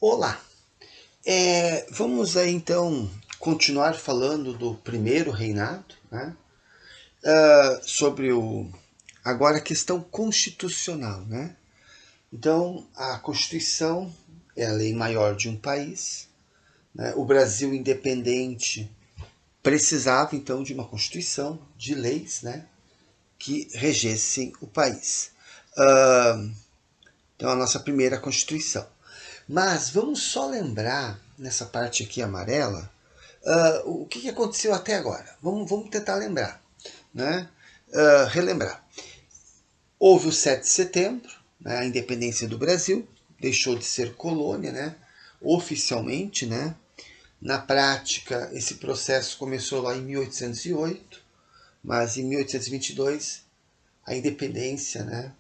Olá, vamos aí então continuar falando do primeiro reinado, né? Sobre agora a questão constitucional, né? Então, a Constituição é a lei maior de um país, né? O Brasil independente precisava então de uma Constituição, de leis, né? Que regessem o país. Então, a nossa primeira Constituição. Mas vamos só lembrar, nessa parte aqui amarela, o que aconteceu até agora. Vamos tentar lembrar, né? Relembrar. Houve o 7 de setembro, né, a independência do Brasil, deixou de ser colônia, né, oficialmente, né. Na prática, esse processo começou lá em 1808, mas em 1822 a independência, né,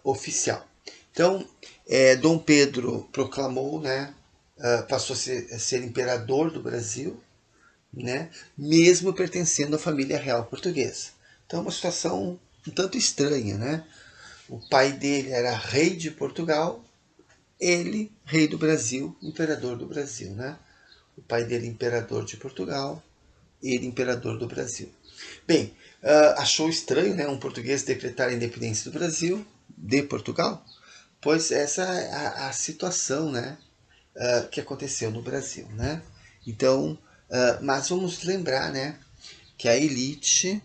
oficial. Então, Dom Pedro proclamou, né, passou a ser imperador do Brasil, né, mesmo pertencendo à família real portuguesa. Então, é uma situação um tanto estranha, né? O pai dele era rei de Portugal, ele rei do Brasil, imperador do Brasil, né? O pai dele imperador de Portugal, ele imperador do Brasil. Bem, achou estranho, né, um português decretar a independência do Brasil de Portugal? Pois essa é a situação, né, que aconteceu no Brasil, né? Então, mas vamos lembrar, né, que a elite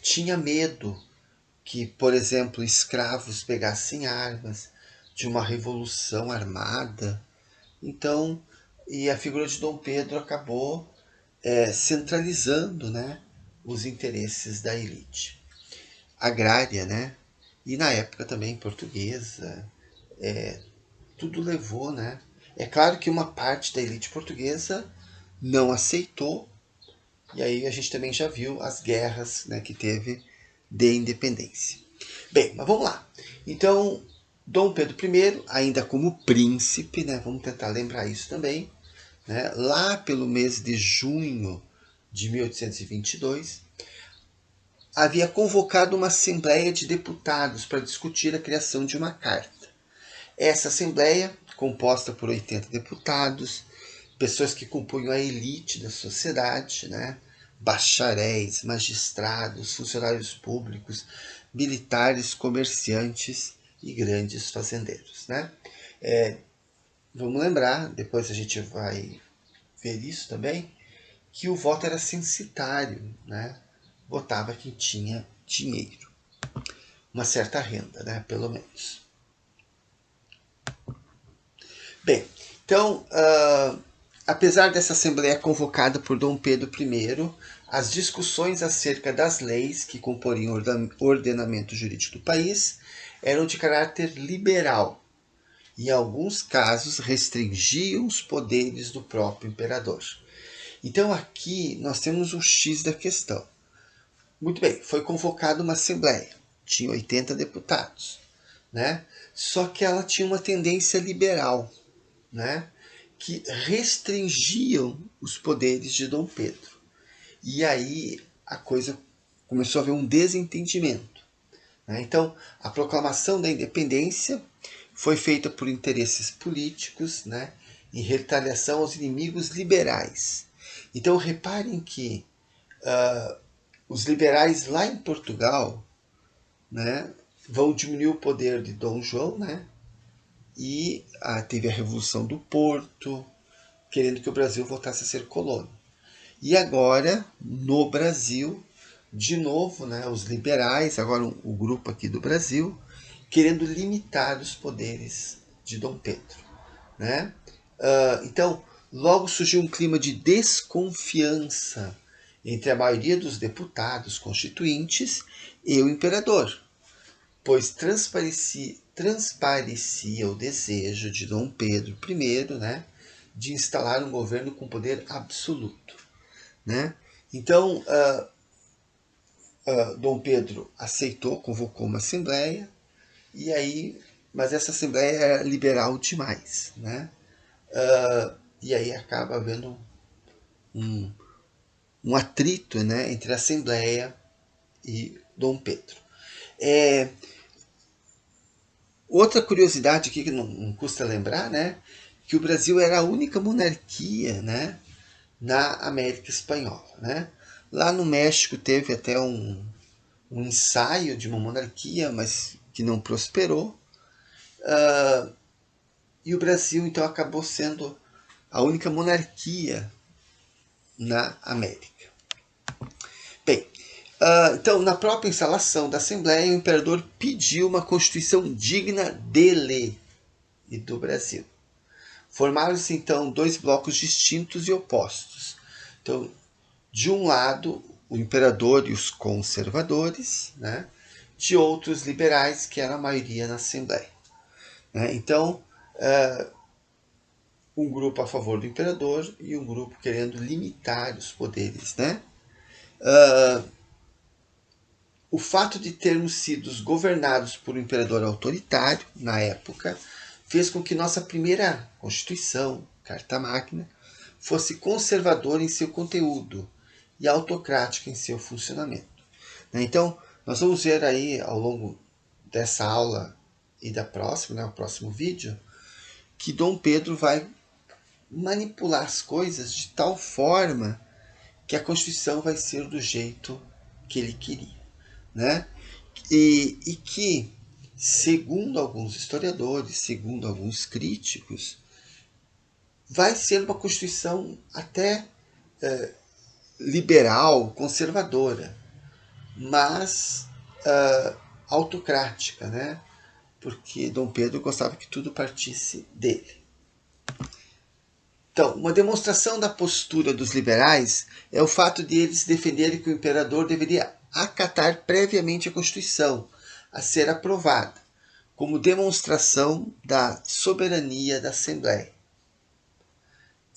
tinha medo que, por exemplo, escravos pegassem armas, de uma revolução armada. Então, e a figura de Dom Pedro acabou centralizando, né, os interesses da elite agrária, né, e na época também portuguesa. Tudo levou, né? É claro que uma parte da elite portuguesa não aceitou, e aí a gente também já viu as guerras, né, que teve de independência. Bem, mas vamos lá. Então, Dom Pedro I, ainda como príncipe, né, vamos tentar lembrar isso também, né, lá pelo mês de junho de 1822, havia convocado uma Assembleia de Deputados para discutir a criação de uma carta. Essa Assembleia, composta por 80 deputados, pessoas que compunham a elite da sociedade, né? Bacharéis, magistrados, funcionários públicos, militares, comerciantes e grandes fazendeiros, né? Vamos lembrar, depois a gente vai ver isso também, que o voto era censitário, né? Votava quem tinha dinheiro, uma certa renda, né? Pelo menos. Bem, então, apesar dessa Assembleia convocada por Dom Pedro I, as discussões acerca das leis que comporiam o ordenamento jurídico do país eram de caráter liberal e, em alguns casos, restringiam os poderes do próprio imperador. Então, aqui nós temos o X da questão. Muito bem, foi convocada uma Assembleia, tinha 80 deputados, né? Só que ela tinha uma tendência liberal, né, que restringiam os poderes de Dom Pedro. E aí a coisa começou a haver um desentendimento, né? Então, a proclamação da independência foi feita por interesses políticos, né, em retaliação aos inimigos liberais. Então, reparem que os liberais lá em Portugal, né, vão diminuir o poder de Dom João, né, e teve a Revolução do Porto, querendo que o Brasil voltasse a ser colônia. E agora, no Brasil, de novo, né, os liberais, agora o grupo aqui do Brasil, querendo limitar os poderes de Dom Pedro, né? Então, logo surgiu um clima de desconfiança entre a maioria dos deputados constituintes e o imperador, pois transparecia o desejo de Dom Pedro I, né, de instalar um governo com poder absoluto, né? Então, Dom Pedro aceitou, convocou uma assembleia, e aí, mas essa assembleia era liberal demais, né? E aí acaba havendo um, um atrito, né, entre a assembleia e Dom Pedro. É, Outra curiosidade aqui que não custa lembrar, né, que o Brasil era a única monarquia, né, na América Espanhola, né? Lá no México teve até um ensaio de uma monarquia, mas que não prosperou. E o Brasil, então, acabou sendo a única monarquia na América. Bem, então, na própria instalação da Assembleia, o imperador pediu uma constituição digna dele e do Brasil. Formaram-se, então, dois blocos distintos e opostos. Então, de um lado, o imperador e os conservadores, né? De outros liberais, que era a maioria na Assembleia. Né? Então, um grupo a favor do imperador e um grupo querendo limitar os poderes. Né? O fato de termos sido governados por um imperador autoritário, na época, fez com que nossa primeira Constituição, Carta Magna, fosse conservadora em seu conteúdo e autocrática em seu funcionamento. Então, nós vamos ver aí ao longo dessa aula e da próxima, o próximo vídeo, que Dom Pedro vai manipular as coisas de tal forma que a Constituição vai ser do jeito que ele queria. Né? E que, segundo alguns historiadores, segundo alguns críticos, vai ser uma Constituição até liberal, conservadora, mas autocrática, né? Porque Dom Pedro gostava que tudo partisse dele. Então, uma demonstração da postura dos liberais é o fato de eles defenderem que o imperador deveria acatar previamente a Constituição a ser aprovada, como demonstração da soberania da Assembleia.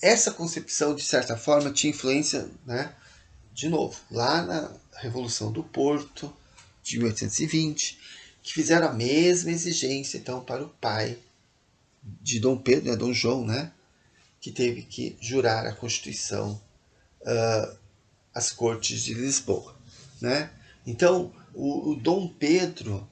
Essa concepção, de certa forma, tinha influência, né, de novo, lá na Revolução do Porto, de 1820, que fizeram a mesma exigência, então, para o pai de Dom Pedro, né, Dom João, né, que teve que jurar a Constituição às Cortes de Lisboa. Né? Então, o Dom Pedro,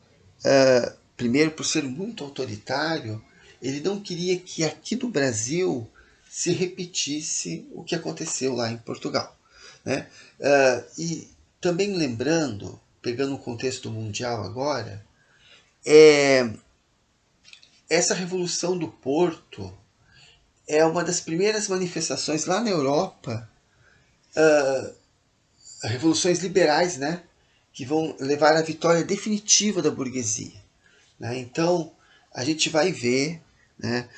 primeiro por ser muito autoritário, ele não queria que aqui no Brasil se repetisse o que aconteceu lá em Portugal. Né? E também lembrando, pegando o contexto mundial agora, essa Revolução do Porto é uma das primeiras manifestações lá na Europa, revoluções liberais, né, que vão levar à vitória definitiva da burguesia. Né? Então, a gente vai ver, né,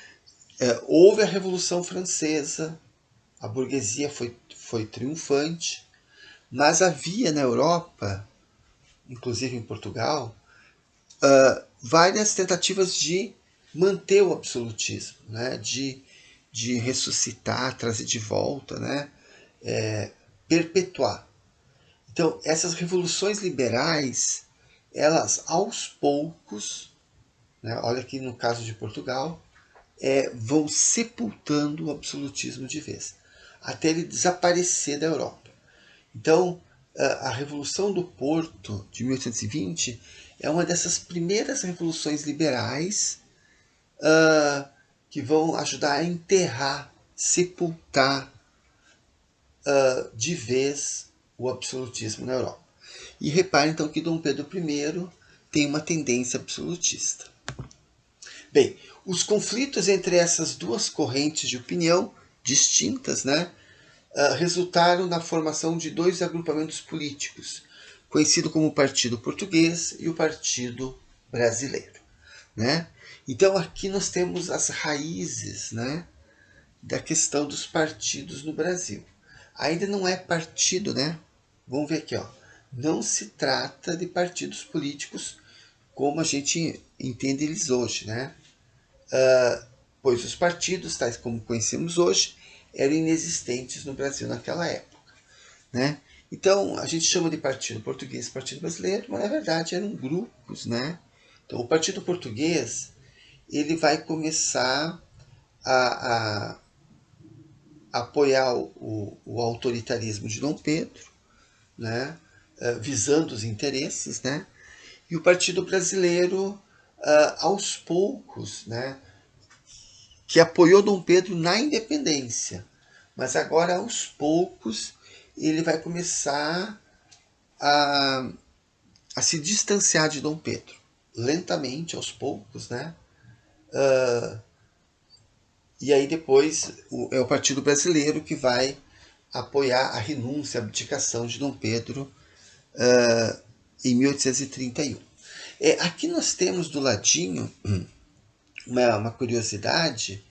houve a Revolução Francesa, a burguesia foi triunfante, mas havia na Europa, inclusive em Portugal, várias tentativas de manter o absolutismo, né, de ressuscitar, trazer de volta, né, perpetuar. Então, essas revoluções liberais, elas aos poucos, né, olha aqui no caso de Portugal, vão sepultando o absolutismo de vez, até ele desaparecer da Europa. Então, a Revolução do Porto, de 1820, é uma dessas primeiras revoluções liberais que vão ajudar a enterrar, sepultar de vez o absolutismo na Europa. E repare então que Dom Pedro I tem uma tendência absolutista. Bem, os conflitos entre essas duas correntes de opinião distintas, né, resultaram na formação de dois agrupamentos políticos, conhecido como o Partido Português e o Partido Brasileiro. Né? Então aqui nós temos as raízes, né, da questão dos partidos no Brasil. Ainda não é partido, né? Vamos ver aqui, ó. Não se trata de partidos políticos como a gente entende eles hoje, né? Pois os partidos, tais como conhecemos hoje, eram inexistentes no Brasil naquela época. Né? Então, a gente chama de Partido Português, Partido Brasileiro, mas na verdade eram grupos. Né? Então, o Partido Português ele vai começar a apoiar o autoritarismo de Dom Pedro, né? Visando os interesses, né? E o Partido Brasileiro aos poucos, né, que apoiou Dom Pedro na independência, mas agora aos poucos ele vai começar a, a se distanciar de Dom Pedro, lentamente, aos poucos, né? E aí depois é o Partido Brasileiro que vai apoiar a renúncia, a abdicação de Dom Pedro em 1831. Aqui nós temos do ladinho uma curiosidade.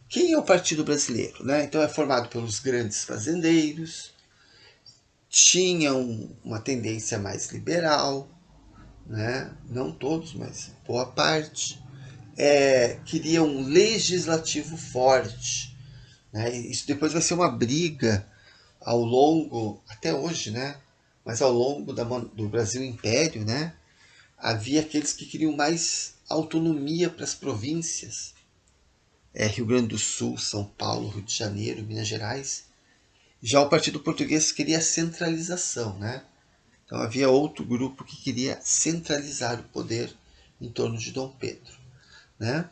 Quem é o Partido Brasileiro? Né? Então é formado pelos grandes fazendeiros, tinham uma tendência mais liberal, né? Não todos, mas boa parte. Queriam um legislativo forte. Né? Isso depois vai ser uma briga ao longo, até hoje, né? Mas ao longo do Brasil Império, né? Havia aqueles que queriam mais autonomia para as províncias. Rio Grande do Sul, São Paulo, Rio de Janeiro, Minas Gerais. Já o Partido Português queria centralização, né? Então havia outro grupo que queria centralizar o poder em torno de Dom Pedro, né?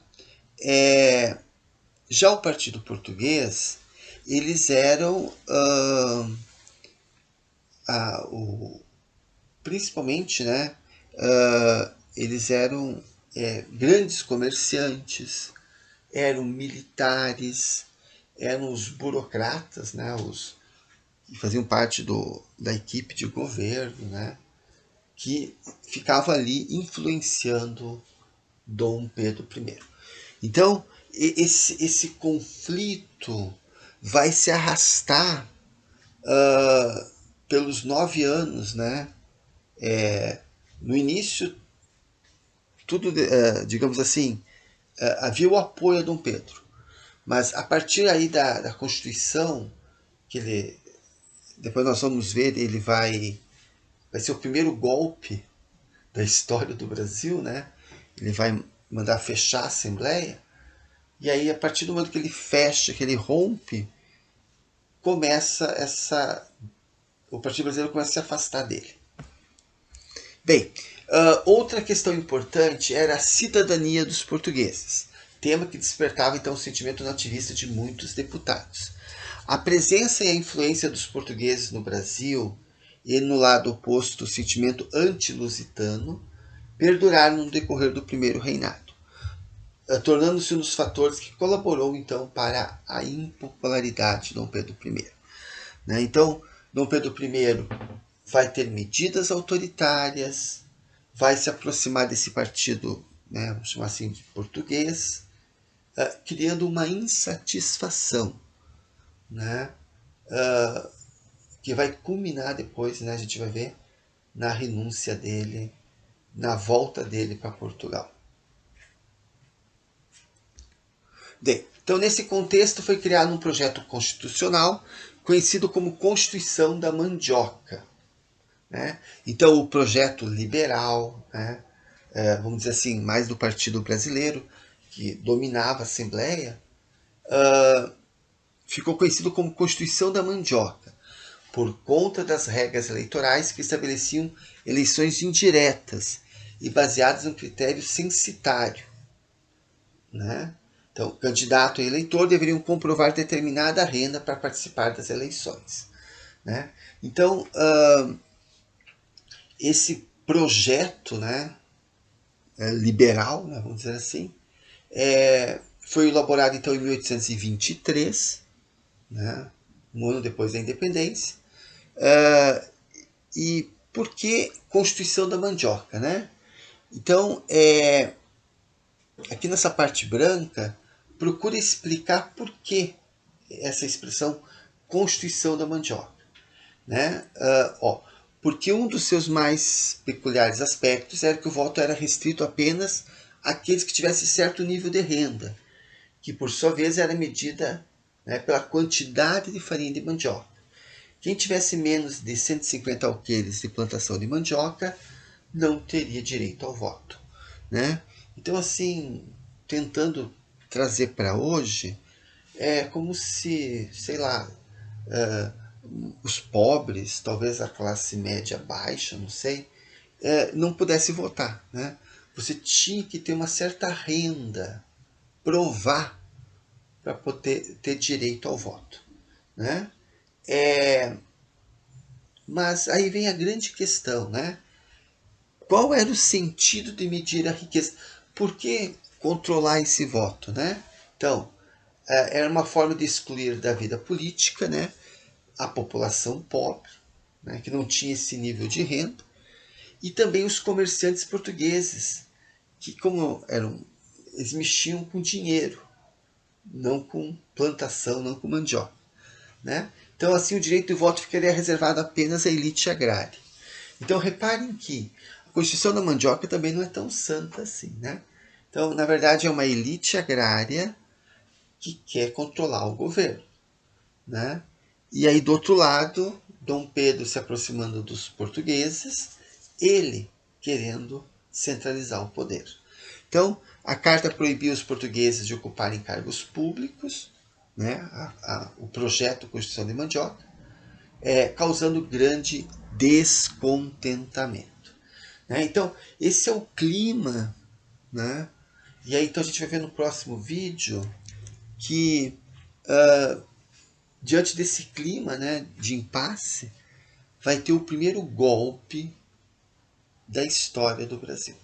Já o Partido Português, eles eram principalmente, né? Eles eram grandes comerciantes, eram militares, eram os burocratas, né? Os que faziam parte da equipe de governo, né? Que ficava ali influenciando Dom Pedro I. Então, esse conflito vai se arrastar pelos 9 anos, né? No início, tudo, digamos assim, havia o apoio a Dom Pedro, mas a partir aí da Constituição, que ele, depois nós vamos ver, ele vai ser o primeiro golpe da história do Brasil, né? Ele vai mandar fechar a Assembleia, e aí a partir do momento que ele fecha, que ele rompe, o Partido Brasileiro começa a se afastar dele. Bem, outra questão importante era a cidadania dos portugueses, tema que despertava então o sentimento nativista de muitos deputados. A presença e a influência dos portugueses no Brasil e no lado oposto o sentimento anti-lusitano perduraram no decorrer do primeiro reinado, tornando-se um dos fatores que colaborou então para a impopularidade de Dom Pedro I. Né? Então, Dom Pedro I vai ter medidas autoritárias, vai se aproximar desse partido, né, vamos chamar assim, de português, criando uma insatisfação, né, que vai culminar depois, né, a gente vai ver, na renúncia dele, na volta dele para Portugal. Bem, então nesse contexto foi criado um projeto constitucional conhecido como Constituição da Mandioca. Né? Então o projeto liberal, né, vamos dizer assim, mais do Partido Brasileiro, que dominava a Assembleia, ficou conhecido como Constituição da Mandioca, por conta das regras eleitorais que estabeleciam eleições indiretas e baseadas no critério censitário. Né? Então, candidato e eleitor deveriam comprovar determinada renda para participar das eleições. Né? Então, esse projeto, né, liberal, né, vamos dizer assim, foi elaborado então em 1823, né, um ano depois da independência. E por que Constituição da Mandioca? Né? Então, aqui nessa parte branca, procura explicar por que essa expressão Constituição da Mandioca. Né? Porque um dos seus mais peculiares aspectos era que o voto era restrito apenas àqueles que tivessem certo nível de renda, que por sua vez era medida, né, pela quantidade de farinha de mandioca. Quem tivesse menos de 150 alqueires de plantação de mandioca não teria direito ao voto. Né? Então, assim, tentando trazer para hoje, é como se, sei lá, os pobres, talvez a classe média baixa, não sei, não pudesse votar, né? Você tinha que ter uma certa renda, provar para poder ter direito ao voto, né? Mas aí vem a grande questão, né? Qual era o sentido de medir a riqueza? Por que controlar esse voto, né? Então, era uma forma de excluir da vida política, né, a população pobre, né, que não tinha esse nível de renda, e também os comerciantes portugueses, que como eram, eles mexiam com dinheiro, não com plantação, não com mandioca, né? Então assim o direito de voto ficaria reservado apenas à elite agrária. Então reparem que a Constituição da Mandioca também não é tão santa assim, né? Então na verdade é uma elite agrária que quer controlar o governo, né? E aí do outro lado, Dom Pedro se aproximando dos portugueses, ele querendo centralizar o poder. Então, a carta proibia os portugueses de ocuparem cargos públicos, né? O projeto Constituição de Mandioca, causando grande descontentamento, né? Então, esse é o clima, né? E aí, então, a gente vai ver no próximo vídeo que, diante desse clima, né, de impasse, vai ter o primeiro golpe da história do Brasil.